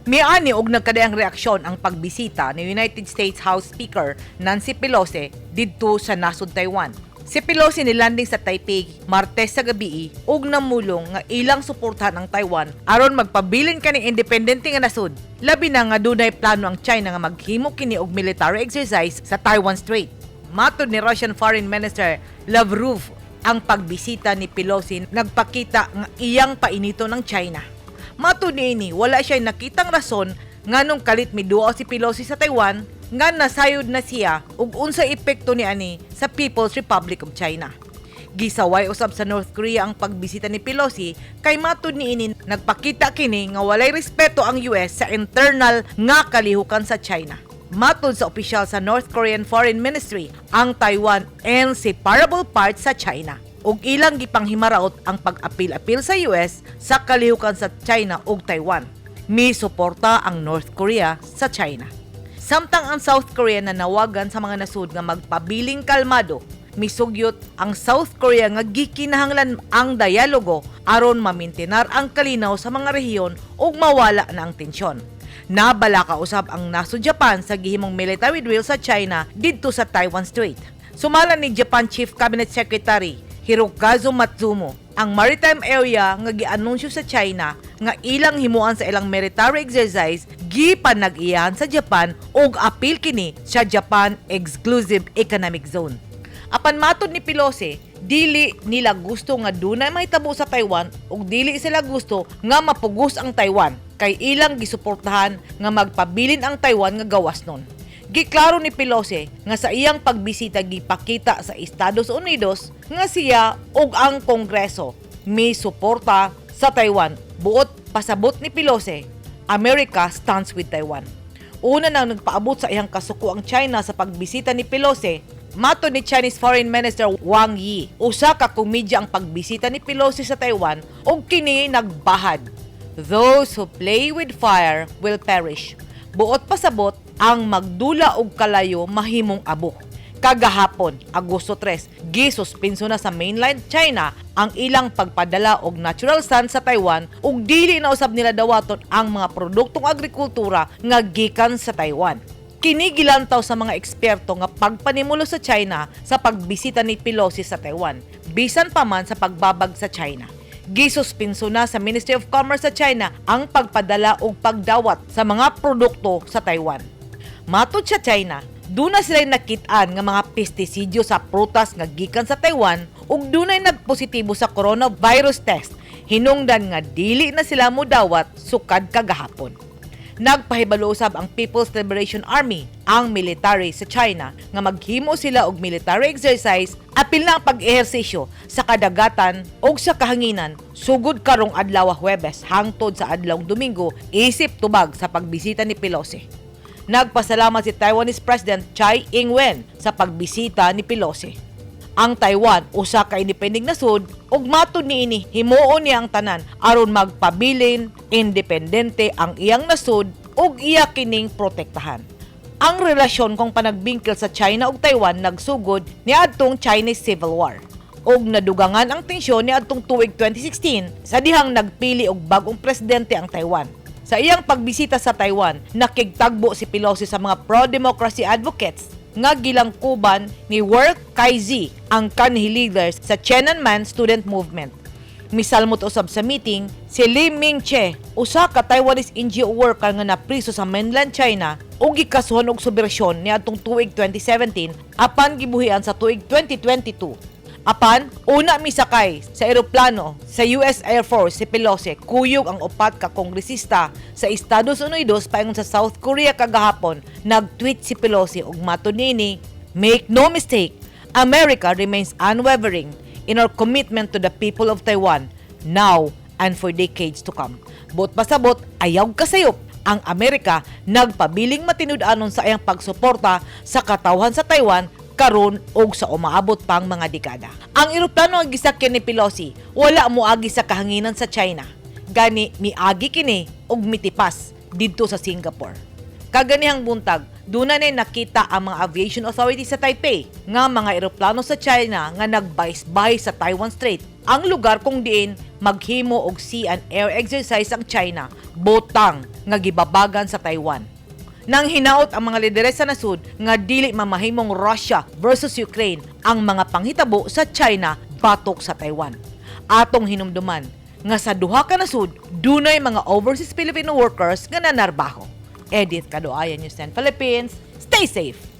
Miani og nagkadaang reaksyon ang pagbisita ni United States House Speaker Nancy Pelosi didto sa nasod Taiwan. Si Pelosi nilanding sa Taipei Martes sa gabi ug namulong nga ilang suportahan ang Taiwan aron magpabilin kaning independente nga nasod. Labi na nga dunay plano ang China nga maghimo kini og military exercise sa Taiwan Strait. Matud ni Russian Foreign Minister Lavrov, ang pagbisita ni Pelosi nagpakita nga iyang painito ng China. Matud niini, wala siya nakitang rason nganong kalit miduo si Pelosi sa Taiwan nga nasayod na siya ug unsay epekto niani sa People's Republic of China. Gisaway usab sa North Korea ang pagbisita ni Pelosi kay matud niini nagpakita kini nga walay respeto ang US sa internal nga kalihukan sa China. Matud sa opisyal sa North Korean Foreign Ministry, ang Taiwan inseparable part sa China ug ilang gipanghimaraot ang pag-apil-apil sa US sa kalihukan sa China ug Taiwan. Misuporta ang North Korea sa China. Samtang ang South Korea nanawagan sa mga nasud nga magpabiling kalmado, misugyot ang South Korea nga gikinahanglan ang dialogo aron mamintinar ang kalinaw sa mga rehiyon ug mawala na ang tensyon. Nabalaka usab ang nasud Japan sa gihimong military drill sa China didto sa Taiwan Strait. Sumala ni Japan Chief Cabinet Secretary Hirokazu Matsumo ang maritime area nga gianunsyo sa China nga ilang himuan sa ilang military exercise gipanag-iyahan sa Japan ug apil kini sa Japan Exclusive Economic Zone. Apan matud ni Pelosi, dili nila gusto nga dunay mahitabo sa Taiwan ug dili sila gusto nga mapugos ang Taiwan kay ilang gisuportahan nga magpabilin ang Taiwan nga gawas nun. Giklaro ni Pelosi nga sa iyang pagbisita gipakita sa Estados Unidos nga siya ug ang Kongreso may suporta sa Taiwan. Buot pasabot ni Pelosi, America stands with Taiwan. Una nang nagpaabot sa iyang kasuko ang China sa pagbisita ni Pelosi, matud ni Chinese Foreign Minister Wang Yi, usa ka komedya ang pagbisita ni Pelosi sa Taiwan ug kini nagbahad. Those who play with fire will perish. Buot pasabot, ang magdula og kalayo mahimong abo. Kagahapon, Agosto 3, gisuspenso na sa mainland China ang ilang pagpadala og natural sand sa Taiwan ug dili na usab nila dawaton ang mga produktong agrikultura nga gikan sa Taiwan. Kini gilantaw sa mga eksperto nga pagpanimulo sa China sa pagbisita ni Pelosi sa Taiwan, bisan pa man sa pagbabag sa China. Gisuspenso na sa Ministry of Commerce sa China ang pagpadala o pagdawat sa mga produkto sa Taiwan. Matud sa China, duna sila nakitaan nga mga pestisidyo sa prutas nga gikan sa Taiwan ug dunay nagpositibo sa coronavirus test. Hinungdan nga dili na sila modawat sukad kagahapon. Nagpahibalo usab ang People's Liberation Army, ang military sa China, nga maghimo sila og military exercise apil na ang pag-ehersisyo sa kadagatan o sa kahanginan sugod karong adlaw Huwebes hangtod sa adlaw Domingo isip tubag sa pagbisita ni Pelosi. Nagpasalamat si Taiwanese President Tsai Ing-wen sa pagbisita ni Pelosi. Ang Taiwan usa ka independeng nasud ug matud niini himuon niya ang tanan aron magpabilin independente ang iyang nasud ug iya kining protektahan. Ang relasyon kong panagbingkil sa China ug Taiwan nagsugod niadtong Chinese Civil War ug nadugangan ang tensyon niadtong tuig 2016 sa dihang nagpili og bagong presidente ang Taiwan. Sa iyang pagbisita sa Taiwan, nakigtagbo si Pelosi sa mga pro-democracy advocates nga gilangkuban ni Work Kai-zi, ang kanhi leader sa Tiananmen Student Movement. Misalmot usab sa meeting si Li Ming-che, usa ka Taiwanese NGO worker nga napriso sa mainland China ug gikasuhan og subversyon niadtong tuig 2017 apan gibuhian sa tuig 2022. Apan, una misakay sa eroplano sa US Air Force si Pelosi, kuyog ang upat ka kongresista sa Estados Unidos paingon sa South Korea kagahapon. Nag-tweet si Pelosi ug matud niini, "Make no mistake, America remains unwavering in our commitment to the people of Taiwan now and for decades to come." Buot pasabot, ayaw kasayop ang Amerika nagpabiling matinud-anon sa iyang pagsuporta sa katawhan sa Taiwan karon og sa umaabot pang mga dekada. Ang eroplano nga gisakyan ni Pelosi wala moagi sa kahanginan sa China. Gani miagi kini og mitipas didto sa Singapore. Kaganihang buntag, duna na nakita ang mga aviation authorities sa Taipei nga mga eroplano sa China nga nagbays-bahay sa Taiwan Strait, ang lugar kung diin maghimo og sea and air exercise ang China botang nga gibabagan sa Taiwan. Nang hinaot ang mga lideres sa nasud nga dili mamahimong Russia versus Ukraine ang mga panghitabo sa China batok sa Taiwan. Atong hinumduman nga sa duha ka nasud dunay mga overseas Filipino workers nga nanarbaho. Edith Kadoayan, News 10 Philippines. Stay safe!